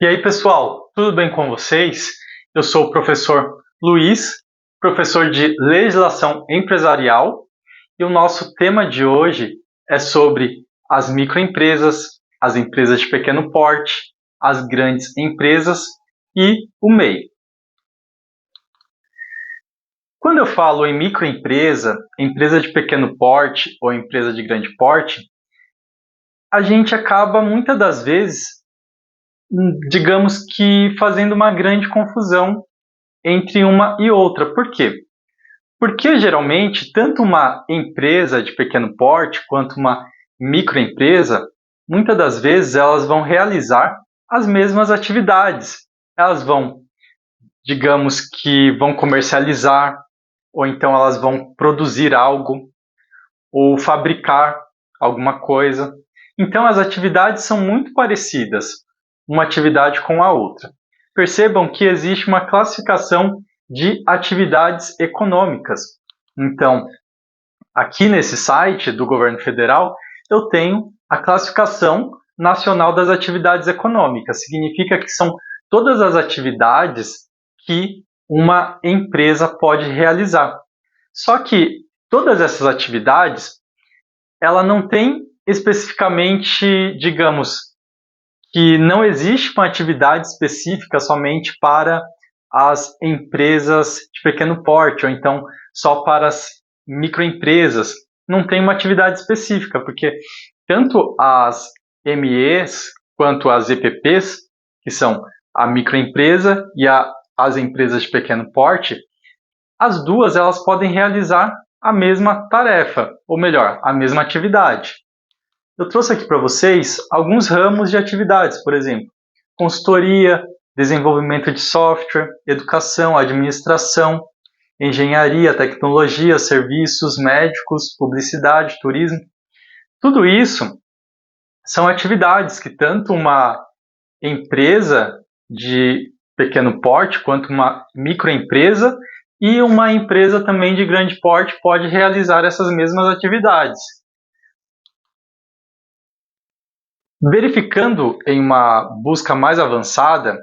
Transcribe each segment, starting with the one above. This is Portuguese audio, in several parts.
E aí, pessoal, tudo bem com vocês? Eu sou o professor Luiz, professor de Legislação Empresarial, e o nosso tema de hoje é sobre as microempresas, as empresas de pequeno porte, as grandes empresas e o MEI. Quando eu falo em microempresa, empresa de pequeno porte ou empresa de grande porte, a gente acaba muitas das vezes, digamos que fazendo uma grande confusão entre uma e outra. Por quê? Porque geralmente, tanto uma empresa de pequeno porte quanto uma microempresa, muitas das vezes elas vão realizar as mesmas atividades. Elas vão, digamos que vão comercializar, ou então elas vão produzir algo, ou fabricar alguma coisa. Então as atividades são muito parecidas, uma atividade com a outra. Percebam que existe uma classificação de atividades econômicas. Então, aqui nesse site do governo federal, eu tenho a classificação nacional das atividades econômicas. Significa que são todas as atividades que uma empresa pode realizar. Só que todas essas atividades, ela não tem especificamente, digamos, que não existe uma atividade específica somente para as empresas de pequeno porte, ou então só para as microempresas. Não tem uma atividade específica, porque tanto as MEs quanto as EPPs, que são a microempresa e as empresas de pequeno porte, as duas elas podem realizar a mesma tarefa, ou melhor, a mesma atividade. Eu trouxe aqui para vocês alguns ramos de atividades, por exemplo, consultoria, desenvolvimento de software, educação, administração, engenharia, tecnologia, serviços médicos, publicidade, turismo. Tudo isso são atividades que tanto uma empresa de pequeno porte quanto uma microempresa e uma empresa também de grande porte pode realizar essas mesmas atividades. Verificando em uma busca mais avançada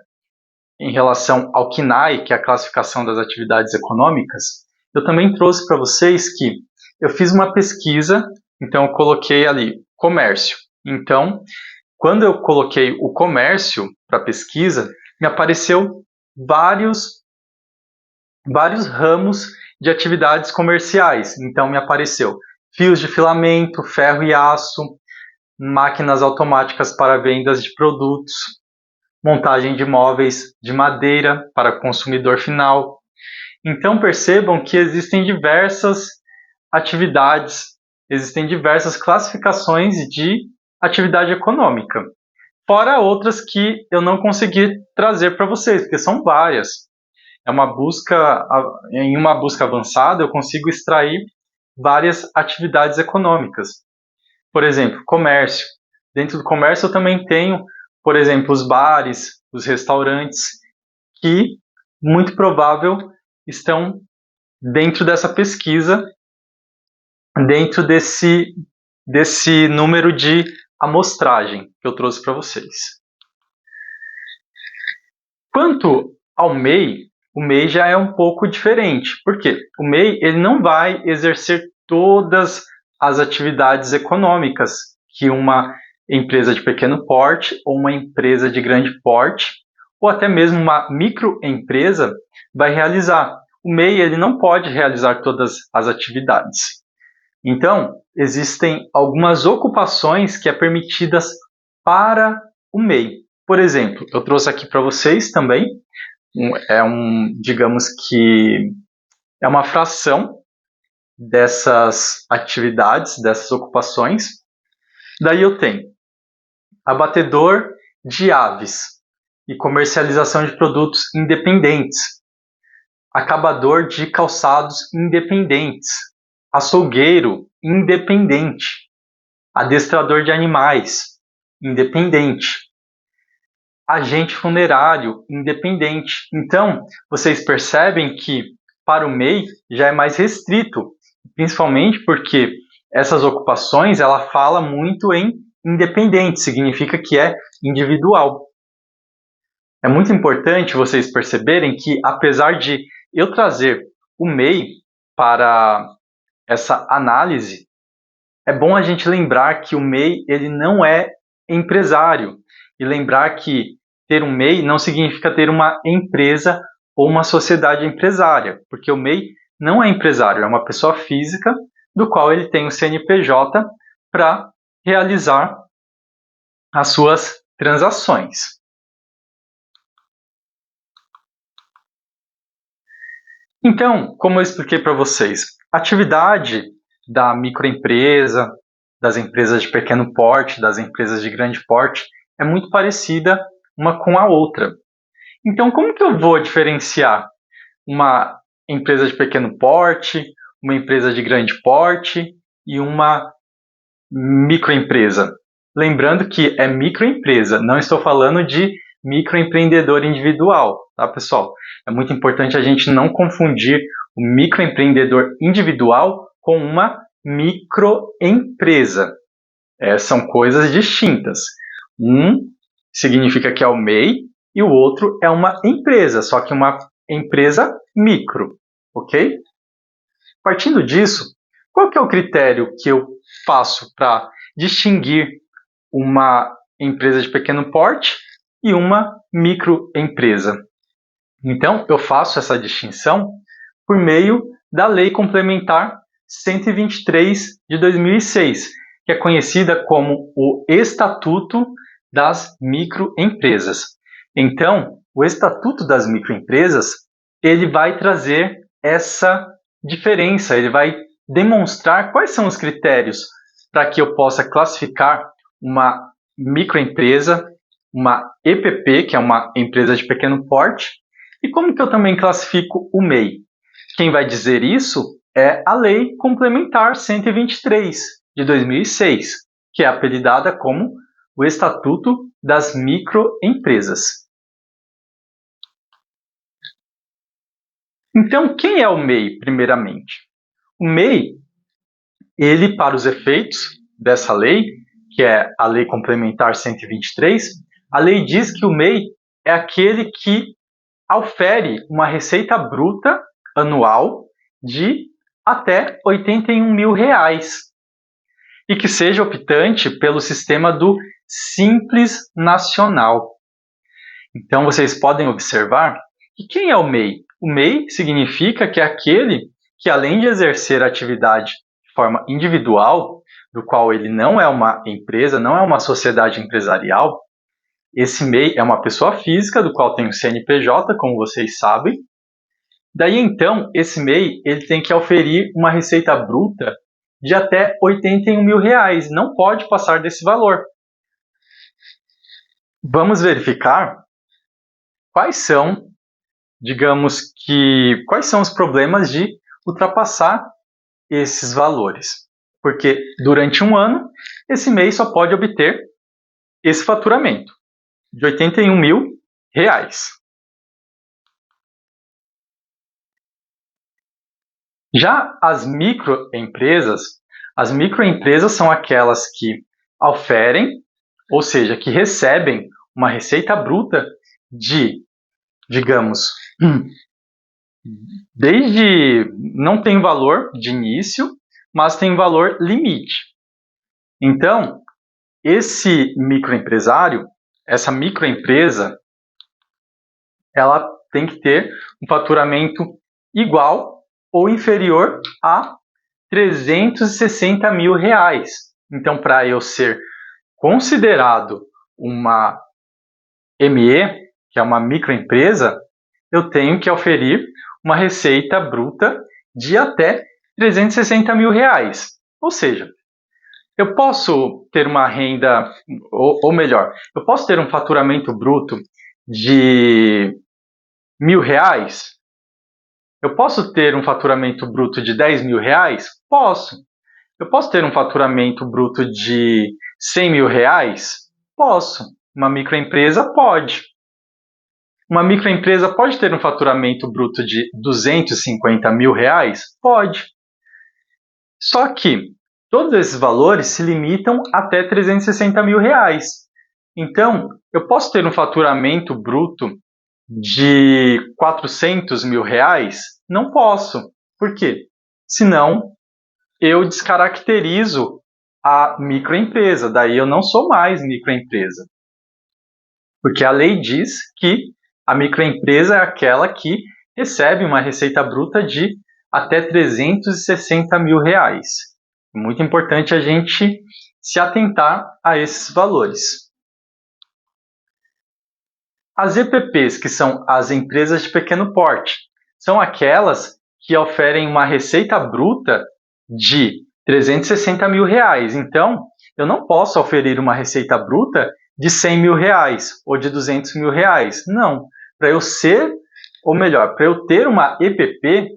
em relação ao CNAE, que é a classificação das atividades econômicas, eu também trouxe para vocês que eu fiz uma pesquisa, então eu coloquei ali comércio. Então, quando eu coloquei o comércio para pesquisa, me apareceu vários ramos de atividades comerciais. Então, me apareceu fios de filamento, ferro e aço, máquinas automáticas para vendas de produtos, montagem de móveis de madeira para consumidor final. Então percebam que existem diversas atividades, existem diversas classificações de atividade econômica, fora outras que eu não consegui trazer para vocês, porque são várias. Em uma busca avançada, eu consigo extrair várias atividades econômicas. Por exemplo, comércio. Dentro do comércio eu também tenho, por exemplo, os bares, os restaurantes, que, muito provável, estão dentro dessa pesquisa, dentro desse número de amostragem que eu trouxe para vocês. Quanto ao MEI, o MEI já é um pouco diferente. Por quê? O MEI ele não vai exercer todas as atividades econômicas que uma empresa de pequeno porte ou uma empresa de grande porte ou até mesmo uma microempresa vai realizar. O MEI ele não pode realizar todas as atividades. Então, existem algumas ocupações que é permitidas para o MEI. Por exemplo, eu trouxe aqui para vocês também, digamos que é uma fração dessas atividades, dessas ocupações. Daí eu tenho abatedor de aves e comercialização de produtos independentes, acabador de calçados independentes, açougueiro independente, adestrador de animais independente, agente funerário independente. Então, vocês percebem que para o MEI já é mais restrito, principalmente porque essas ocupações ela fala muito em independente, significa que é individual. É muito importante vocês perceberem que, apesar de eu trazer o MEI para essa análise, é bom a gente lembrar que o MEI ele não é empresário e lembrar que ter um MEI não significa ter uma empresa ou uma sociedade empresária, porque o MEI não é empresário, é uma pessoa física do qual ele tem o CNPJ para realizar as suas transações. Então, como eu expliquei para vocês, a atividade da microempresa, das empresas de pequeno porte, das empresas de grande porte, é muito parecida uma com a outra. Então, como que eu vou diferenciar uma empresa de pequeno porte, uma empresa de grande porte e uma microempresa? Lembrando que é microempresa, não estou falando de microempreendedor individual, tá, pessoal? É muito importante a gente não confundir o microempreendedor individual com uma microempresa. São coisas distintas. Um significa que é o MEI e o outro é uma empresa, só que uma empresa micro, ok? Partindo disso, qual que é o critério que eu faço para distinguir uma empresa de pequeno porte e uma microempresa? Então, eu faço essa distinção por meio da Lei Complementar 123 de 2006, que é conhecida como o Estatuto das Microempresas. Então, o Estatuto das Microempresas, ele vai trazer essa diferença, ele vai demonstrar quais são os critérios para que eu possa classificar uma microempresa, uma EPP, que é uma empresa de pequeno porte, e como que eu também classifico o MEI? Quem vai dizer isso é a Lei Complementar 123 de 2006, que é apelidada como o Estatuto das Microempresas. Então, quem é o MEI, primeiramente? O MEI, ele, para os efeitos dessa lei, que é a Lei Complementar 123, a lei diz que o MEI é aquele que aufere uma receita bruta anual de até R$81 mil e que seja optante pelo sistema do Simples Nacional. Então, vocês podem observar que quem é o MEI? O MEI significa que é aquele que, além de exercer a atividade de forma individual, do qual ele não é uma empresa, não é uma sociedade empresarial, esse MEI é uma pessoa física, do qual tem o CNPJ, como vocês sabem. Daí, então, esse MEI ele tem que oferir uma receita bruta de até R$81 mil. Não pode passar desse valor. Vamos verificar quais são, quais são os problemas de ultrapassar esses valores. Porque durante um ano, esse MEI só pode obter esse faturamento de R$81 mil. Já as microempresas são aquelas que oferem, ou seja, que recebem uma receita bruta de, digamos, não tem valor de início, mas tem valor limite. Então, esse microempresário, essa microempresa, ela tem que ter um faturamento igual ou inferior a R$360 mil. Então, para eu ser considerado uma ME, que é uma microempresa, eu tenho que oferir uma receita bruta de até R$360 mil. Ou seja, eu posso ter uma renda, ou melhor, eu posso ter um faturamento bruto de R$1.000? Eu posso ter um faturamento bruto de R$10 mil? Posso. Eu posso ter um faturamento bruto de R$100 mil? Posso. Uma microempresa pode. Uma microempresa pode ter um faturamento bruto de R$250 mil? Pode. Só que todos esses valores se limitam até R$360 mil. Então, eu posso ter um faturamento bruto de 400 mil reais? Não posso. Por quê? Senão eu descaracterizo a microempresa, daí eu não sou mais microempresa. Porque a lei diz que a microempresa é aquela que recebe uma receita bruta de até 360 mil reais. Muito importante a gente se atentar a esses valores. As EPPs, que são as empresas de pequeno porte, são aquelas que oferem uma receita bruta de 360 mil reais. Então, eu não posso oferir uma receita bruta de 100 mil reais ou de 200 mil reais. Não. Para eu ser, ou melhor, para eu ter uma EPP,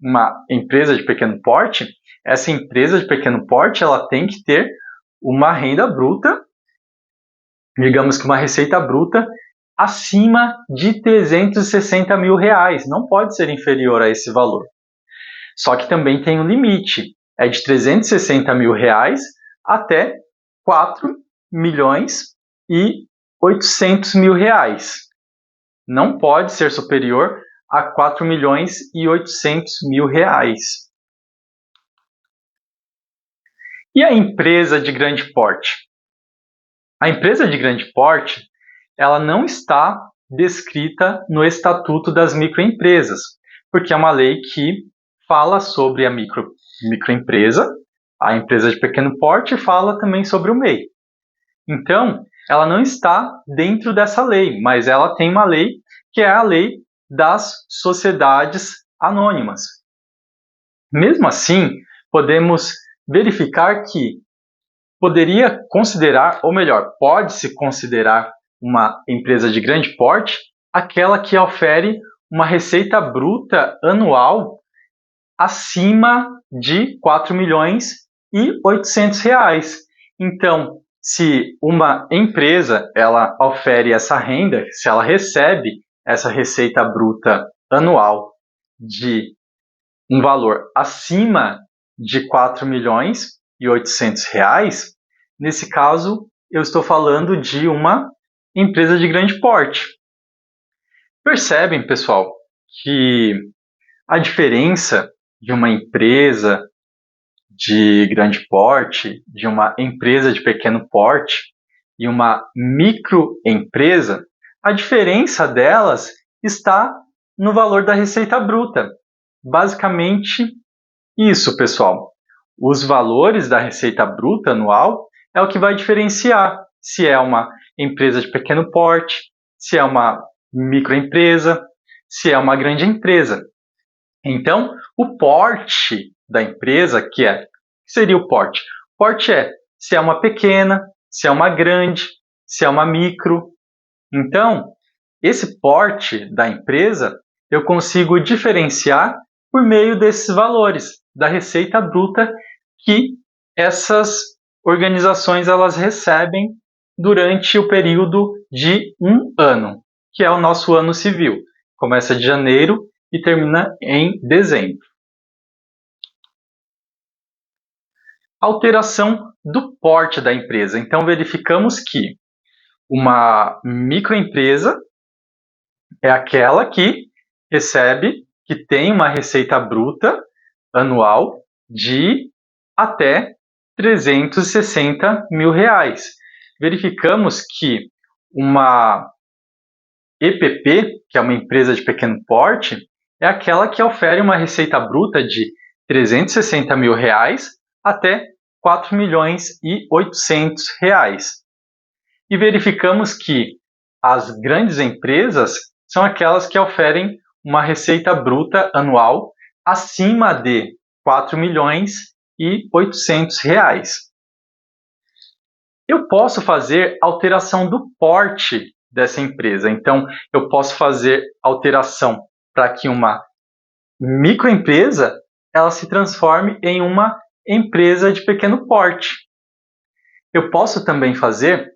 uma empresa de pequeno porte, essa empresa de pequeno porte ela tem que ter uma renda bruta, digamos que uma receita bruta, acima de 360 mil reais. Não pode ser inferior a esse valor. Só que também tem um limite. É de 360 mil reais até 4 milhões e 800 mil reais. Não pode ser superior a 4 milhões e 800 mil reais. E a empresa de grande porte? A empresa de grande porte, ela não está descrita no Estatuto das Microempresas, porque é uma lei que fala sobre a microempresa, a empresa de pequeno porte fala também sobre o MEI. Então, ela não está dentro dessa lei, mas ela tem uma lei que é a lei das sociedades anônimas. Mesmo assim, podemos verificar que poderia considerar, ou melhor, pode-se considerar uma empresa de grande porte aquela que ofere uma receita bruta anual acima de 4 milhões e 800 reais. Então, se uma empresa ela ofere essa renda, se ela recebe essa receita bruta anual de um valor acima de 4 milhões e 800 reais, nesse caso eu estou falando de uma empresa de grande porte. Percebem, pessoal, que a diferença de uma empresa de grande porte, de uma empresa de pequeno porte e uma microempresa, a diferença delas está no valor da receita bruta. Basicamente isso, pessoal. Os valores da receita bruta anual é o que vai diferenciar se é uma empresa de pequeno porte, se é uma microempresa, se é uma grande empresa. Então, o porte da empresa, que seria o porte? O porte é se é uma pequena, se é uma grande, se é uma micro. Então, esse porte da empresa eu consigo diferenciar por meio desses valores da receita bruta que essas organizações elas recebem durante o período de um ano, que é o nosso ano civil. Começa de janeiro e termina em dezembro. Alteração do porte da empresa. Então, verificamos que uma microempresa é aquela que recebe, que tem uma receita bruta anual de até 360 mil reais. Verificamos que uma EPP, que é uma empresa de pequeno porte, é aquela que ofere uma receita bruta de 360 mil reais até 4 milhões e 800 reais. E verificamos que as grandes empresas são aquelas que oferem uma receita bruta anual acima de 4 milhões e 800 reais. Eu posso fazer alteração do porte dessa empresa. Então, eu posso fazer alteração para que uma microempresa ela se transforme em uma empresa de pequeno porte. Eu posso também fazer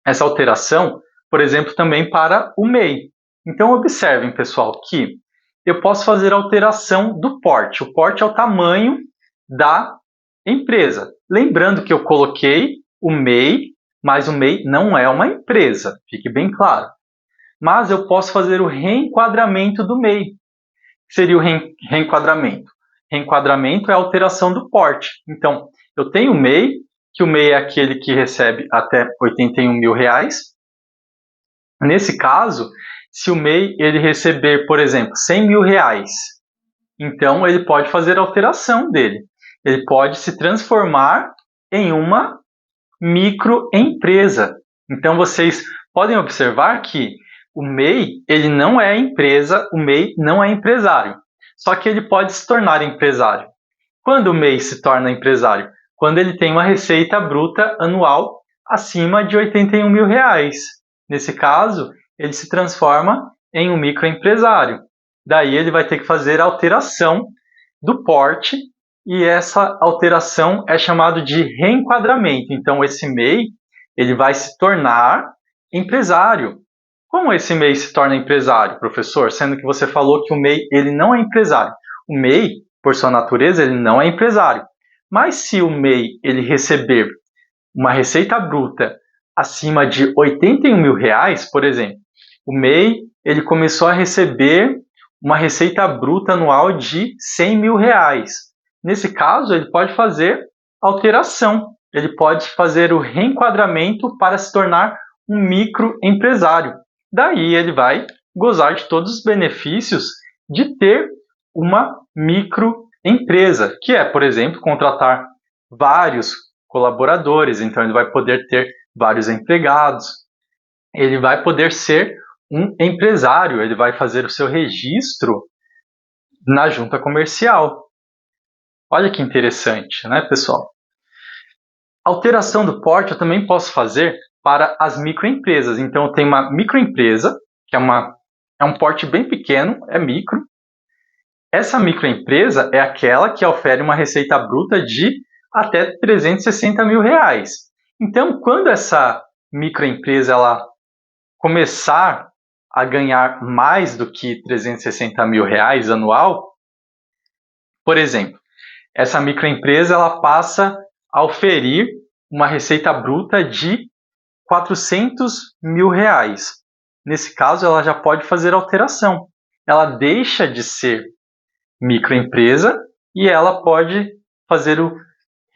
essa alteração, por exemplo, também para o MEI. Então, observem, pessoal, que eu posso fazer alteração do porte. O porte é o tamanho da empresa. Lembrando que eu coloquei o MEI, mas o MEI não é uma empresa, fique bem claro. mas eu posso fazer o reenquadramento do MEI. O que seria o reenquadramento? Reenquadramento é a alteração do porte. Então, eu tenho o MEI, que o MEI é aquele que recebe até R$81 mil. Nesse caso, se o MEI ele receber, por exemplo, R$100 mil, então ele pode fazer a alteração dele. Ele pode se transformar em uma microempresa. Então vocês podem observar que o MEI ele não é empresa, o MEI não é empresário. Só que ele pode se tornar empresário. Quando o MEI se torna empresário? Quando ele tem uma receita bruta anual acima de R$81 mil. Nesse caso, ele se transforma em um microempresário. Daí ele vai ter que fazer a alteração do porte e essa alteração é chamada de reenquadramento. Então, esse MEI ele vai se tornar empresário. Como esse MEI se torna empresário, professor? Sendo que você falou que o MEI ele não é empresário. O MEI, por sua natureza, ele não é empresário. Mas se o MEI ele receber uma receita bruta acima de R$81 mil, por exemplo, o MEI ele começou a receber uma receita bruta anual de R$100 mil. Nesse caso, ele pode fazer alteração, ele pode fazer o reenquadramento para se tornar um microempresário. Daí ele vai gozar de todos os benefícios de ter uma microempresa, que é, por exemplo, contratar vários colaboradores, então ele vai poder ter vários empregados, ele vai poder ser um empresário, ele vai fazer o seu registro na junta comercial. Olha que interessante, né, pessoal? Alteração do porte eu também posso fazer para as microempresas. Então, eu tenho uma microempresa, que é um porte bem pequeno, é micro. Essa microempresa é aquela que ofere uma receita bruta de até R$360 mil. Então, quando essa microempresa ela começar a ganhar mais do que R$360 mil anual, por exemplo, essa microempresa ela passa a oferir uma receita bruta de R$400 mil. Nesse caso, ela já pode fazer alteração. Ela deixa de ser microempresa e ela pode fazer o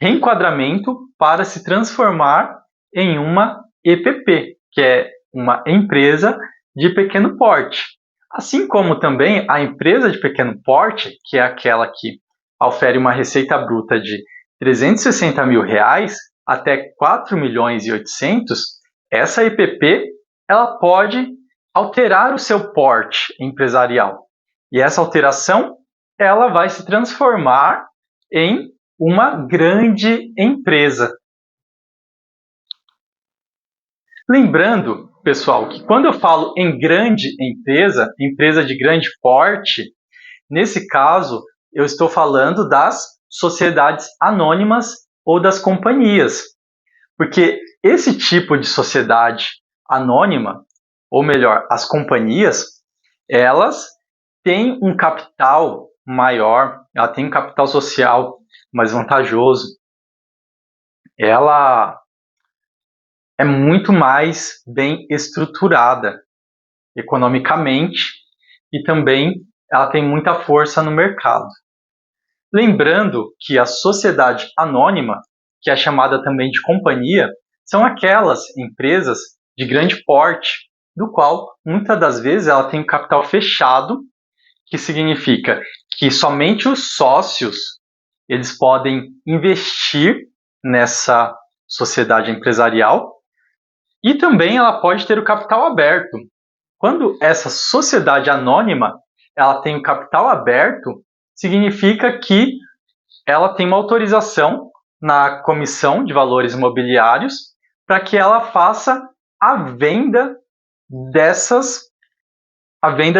reenquadramento para se transformar em uma EPP, que é uma empresa de pequeno porte. Assim como também a empresa de pequeno porte, que é aquela que ofere uma receita bruta de R$360 mil até 4.800.000, essa EPP ela pode alterar o seu porte empresarial. E essa alteração ela vai se transformar em uma grande empresa. Lembrando, pessoal, que quando eu falo em grande empresa, empresa de grande porte, nesse caso eu estou falando das sociedades anônimas ou das companhias. Porque esse tipo de sociedade anônima, ou melhor, as companhias, elas têm um capital maior, ela tem um capital social mais vantajoso, ela é muito mais bem estruturada economicamente e também ela tem muita força no mercado. Lembrando que a sociedade anônima, que é chamada também de companhia, são aquelas empresas de grande porte, do qual muitas das vezes ela tem um capital fechado, que significa que somente os sócios eles podem investir nessa sociedade empresarial e também ela pode ter o capital aberto. Quando essa sociedade anônima ela tem o capital aberto, significa que ela tem uma autorização na Comissão de Valores Imobiliários para que ela faça a venda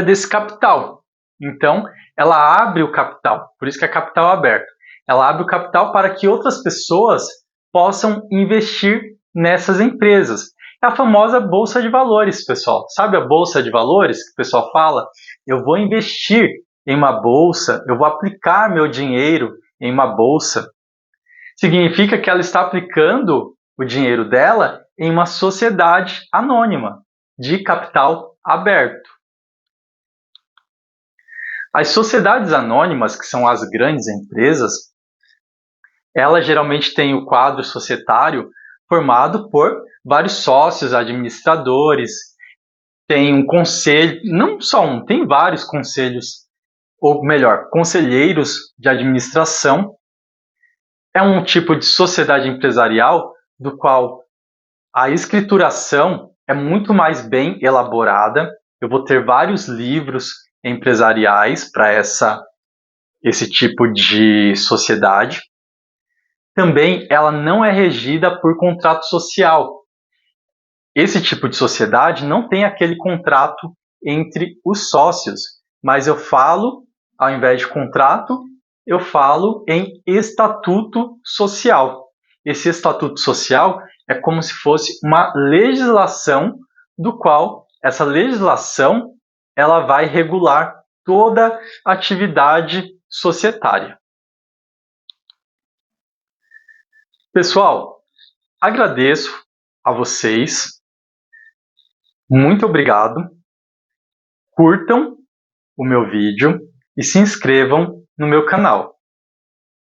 desse capital. Então, ela abre o capital, por isso que é capital aberto. Ela abre o capital para que outras pessoas possam investir nessas empresas. É a famosa Bolsa de Valores, pessoal. Sabe a Bolsa de Valores que o pessoal fala? Eu vou investir em uma bolsa, eu vou aplicar meu dinheiro em uma bolsa. Significa que ela está aplicando o dinheiro dela em uma sociedade anônima de capital aberto. As sociedades anônimas, que são as grandes empresas, elas geralmente têm o quadro societário formado por vários sócios, administradores, tem um conselho, não só um, tem vários conselhos, ou melhor, conselheiros de administração. É um tipo de sociedade empresarial do qual a escrituração é muito mais bem elaborada. Eu vou ter vários livros empresariais para esse tipo de sociedade. Também ela não é regida por contrato social. Esse tipo de sociedade não tem aquele contrato entre os sócios, mas eu falo, ao invés de contrato, eu falo em estatuto social. Esse estatuto social é como se fosse uma legislação do qual essa legislação ela vai regular toda a atividade societária. Pessoal, agradeço a vocês. Muito obrigado. Curtam o meu vídeo e se inscrevam no meu canal.